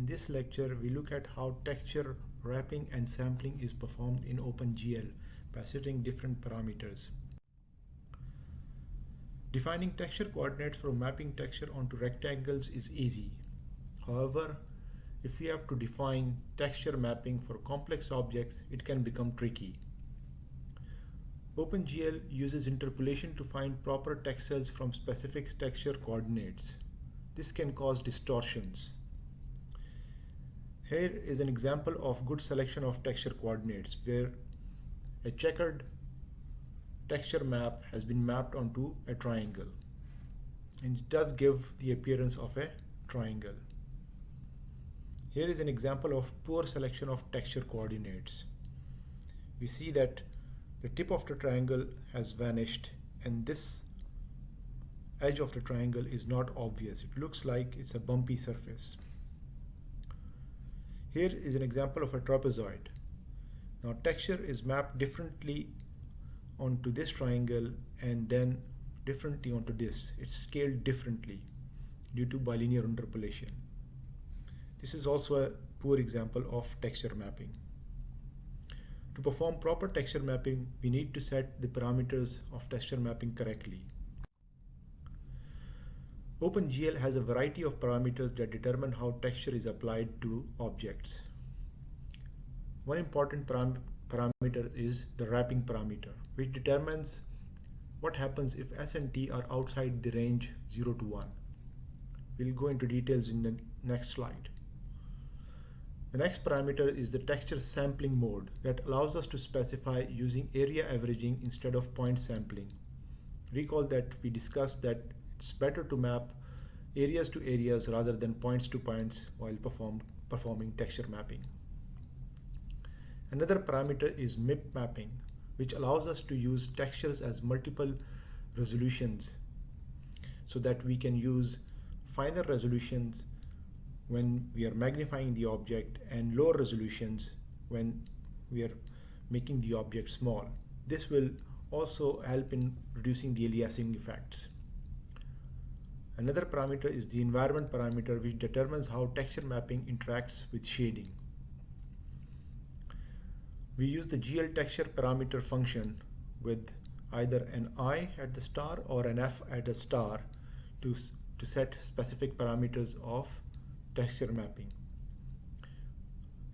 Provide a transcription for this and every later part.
In this lecture, we look at how texture wrapping and sampling is performed in OpenGL by setting different parameters. Defining texture coordinates for mapping texture onto rectangles is easy. However, if we have to define texture mapping for complex objects, it can become tricky. OpenGL uses interpolation to find proper texels from specific texture coordinates. This can cause distortions. Here is an example of good selection of texture coordinates where a checkered texture map has been mapped onto a triangle, and it does give the appearance of a triangle. Here is an example of poor selection of texture coordinates. We see that the tip of the triangle has vanished and this edge of the triangle is not obvious. It looks like it's a bumpy surface. Here is an example of a trapezoid. Now texture is mapped differently onto this triangle and then differently onto this. It's scaled differently due to bilinear interpolation. This is also a poor example of texture mapping. To perform proper texture mapping, we need to set the parameters of texture mapping correctly. OpenGL has a variety of parameters that determine how texture is applied to objects. One important parameter is the wrapping parameter, which determines what happens if S and T are outside the range 0 to 1. We'll go into details in the next slide. The next parameter is the texture sampling mode that allows us to specify using area averaging instead of point sampling. Recall that we discussed that it's better to map areas to areas rather than points to points while performing texture mapping. Another parameter is MIP mapping, which allows us to use textures as multiple resolutions so that we can use finer resolutions when we are magnifying the object and lower resolutions when we are making the object small. This will also help in reducing the aliasing effects. Another parameter is the environment parameter, which determines how texture mapping interacts with shading. We use the glTexture parameter function with either an I at the star or an F at a star to set specific parameters of texture mapping.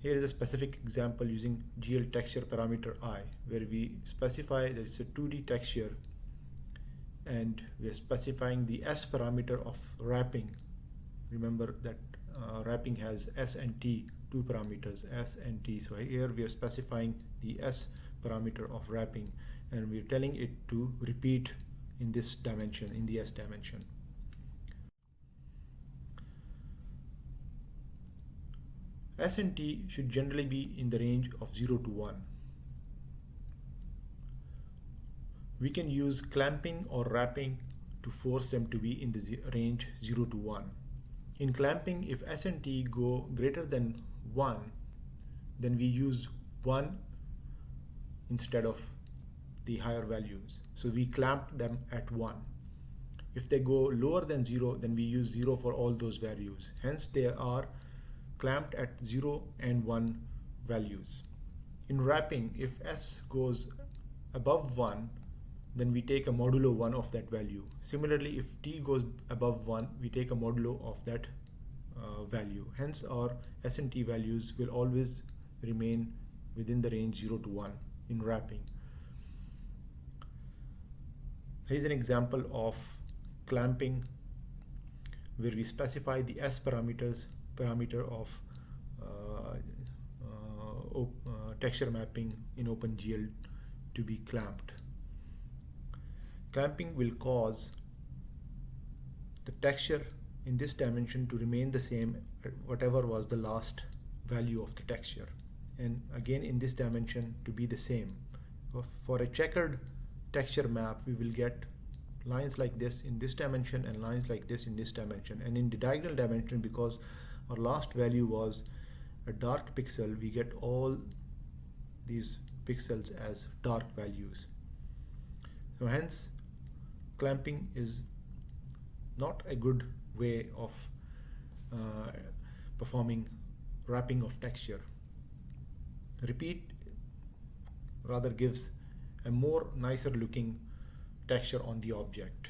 Here is a specific example using glTexture parameter I, where we specify that it's a 2D texture and we are specifying the S parameter of wrapping. Remember that wrapping has S and T, two parameters, S and T. So here we are specifying the S parameter of wrapping and we're telling it to repeat in this dimension, in the S dimension. S and T should generally be in the range of 0 to 1. We can use clamping or wrapping to force them to be in the range 0 to 1. In clamping, if S and T go greater than 1, then we use 1 instead of the higher values. So we clamp them at 1. If they go lower than 0, then we use 0 for all those values. Hence they are clamped at 0 and 1 values. In wrapping, if S goes above 1, then we take a modulo 1 of that value. Similarly, if T goes above 1, we take a modulo of that value. Hence our S and T values will always remain within the range 0 to 1 in wrapping. Here's an example of clamping where we specify the S parameter of texture mapping in OpenGL to be clamped. Clamping will cause the texture in this dimension to remain the same whatever was the last value of the texture, and again in this dimension to be the same. For a checkered texture map, we will get lines like this in this dimension and lines like this in this dimension, and in the diagonal dimension, because our last value was a dark pixel, we get all these pixels as dark values. So hence clamping is not a good way of performing wrapping of texture. Repeat rather gives a more nicer looking texture on the object,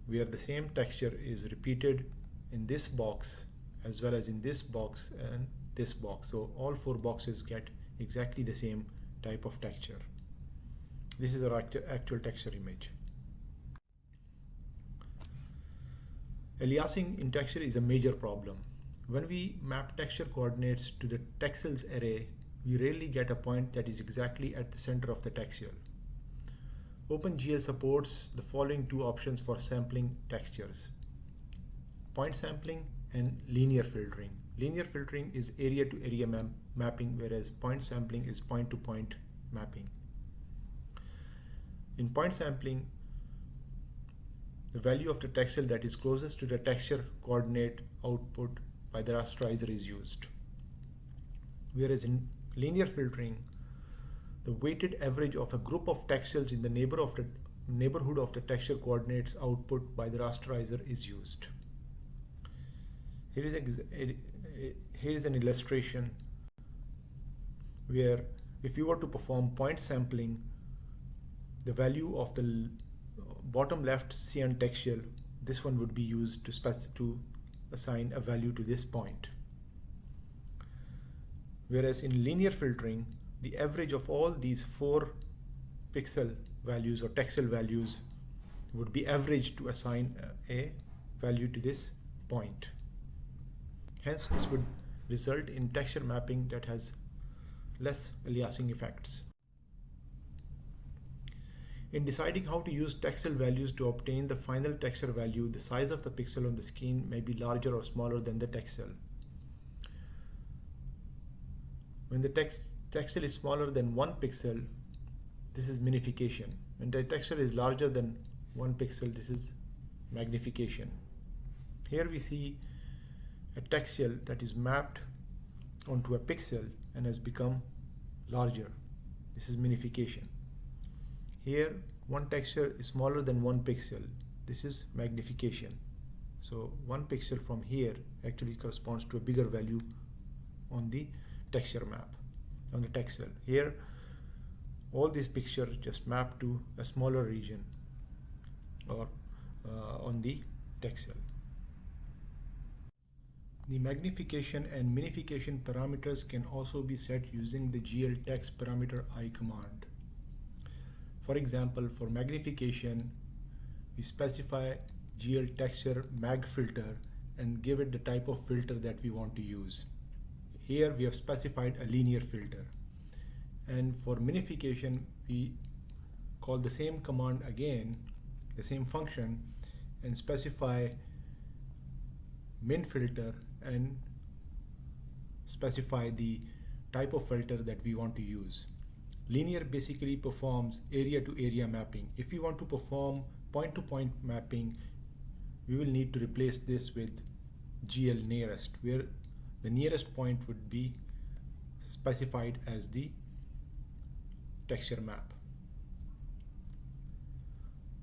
where the same texture is repeated in this box as well as in this box and this box. So all four boxes get exactly the same type of texture. This is our actual texture image. Aliasing in texture is a major problem. When we map texture coordinates to the texels array, we rarely get a point that is exactly at the center of the texture. OpenGL supports the following two options for sampling textures: point sampling and linear filtering. Linear filtering is area to area mapping, whereas point sampling is point to point mapping. In point sampling, the value of the texel that is closest to the texture coordinate output by the rasterizer is used. Whereas in linear filtering, the weighted average of a group of texels in the neighborhood of the texture coordinates output by the rasterizer is used. Here is an illustration where if you were to perform point sampling, the value of the bottom left cyan texture, this one would be used to assign a value to this point. Whereas in linear filtering, the average of all these 4 pixel values or texel values would be averaged to assign a value to this point. Hence, this would result in texture mapping that has less aliasing effects. In deciding how to use texel values to obtain the final texture value, the size of the pixel on the screen may be larger or smaller than the texel. When the texel is smaller than 1 pixel, this is minification. When the texel is larger than 1 pixel, this is magnification. Here we see a texel that is mapped onto a pixel and has become larger. This is minification. Here, one texture is smaller than 1 pixel. This is magnification. So 1 pixel from here actually corresponds to a bigger value on the texture map, on the texel. Here, all these pictures just map to a smaller region or on the texel. The magnification and minification parameters can also be set using the gltext parameter I command. For example, for magnification, we specify gltexture mag filter and give it the type of filter that we want to use. Here we have specified a linear filter. And for minification, we call the same command again, the same function, and specify min filter and specify the type of filter that we want to use. Linear basically performs area to area mapping. If we want to perform point to point mapping, we will need to replace this with GL nearest, where the nearest point would be specified as the texture map.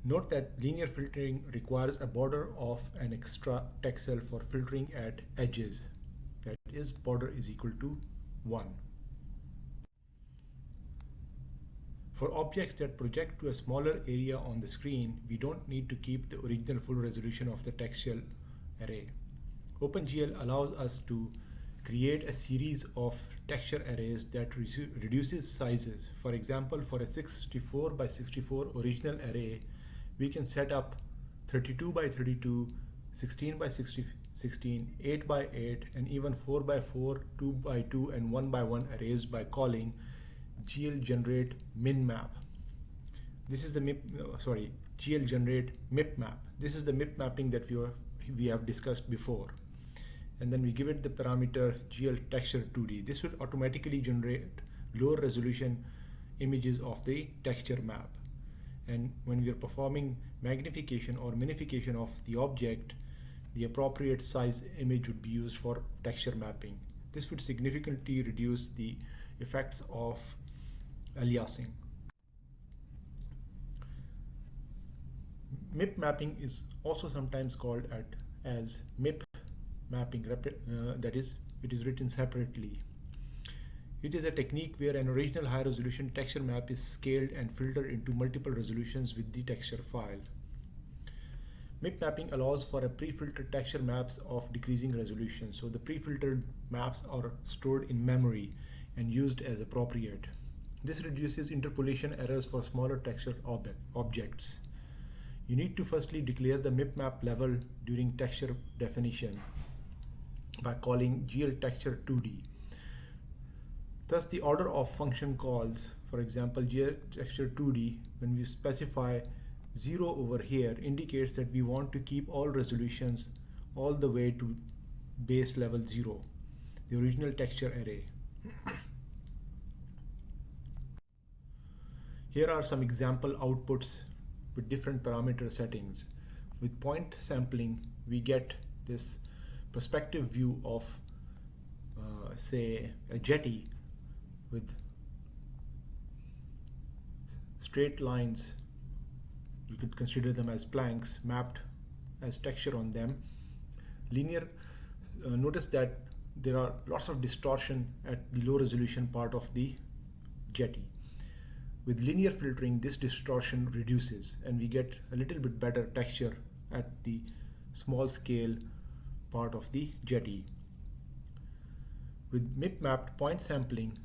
Note that linear filtering requires a border of an extra texel for filtering at edges. That is, border is equal to 1. For objects that project to a smaller area on the screen, we don't need to keep the original full resolution of the textual array. OpenGL allows us to create a series of texture arrays that reduces sizes. For example, for a 64 by 64 original array, we can set up 32 by 32, 16 by 16, 8 by 8, and even 4 by 4, 2 by 2, and 1 by 1 arrays by calling glgenerate minmap. This is the glgenerate mipmap. This is the mip mapping that we have discussed before. And then we give it the parameter gltexture2d. This will automatically generate lower resolution images of the texture map. And when we are performing magnification or minification of the object, the appropriate size image would be used for texture mapping. This would significantly reduce the effects of aliasing. MIP mapping is also sometimes called as MIP mapping, that is it is written separately. It is a technique where an original high resolution texture map is scaled and filtered into multiple resolutions with the texture file. MIP mapping allows for a pre-filtered texture maps of decreasing resolution. So the pre-filtered maps are stored in memory and used as appropriate. This reduces interpolation errors for smaller texture objects. You need to firstly declare the MIP map level during texture definition by calling gltexture2d. Thus, the order of function calls, for example, gltexture2d, when we specify 0 over here, indicates that we want to keep all resolutions all the way to base level 0, the original texture array. Here are some example outputs with different parameter settings. With point sampling, we get this perspective view of, say, a jetty with straight lines. You could consider them as planks mapped as texture on them. Linear, notice that there are lots of distortion at the low resolution part of the jetty. With linear filtering, this distortion reduces and we get a little bit better texture at the small scale part of the jetty. With MIP mapped point sampling,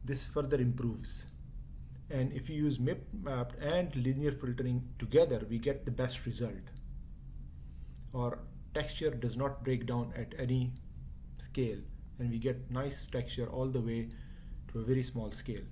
this further improves. And if you use MIP mapped and linear filtering together, we get the best result. Our texture does not break down at any scale and we get nice texture all the way to a very small scale.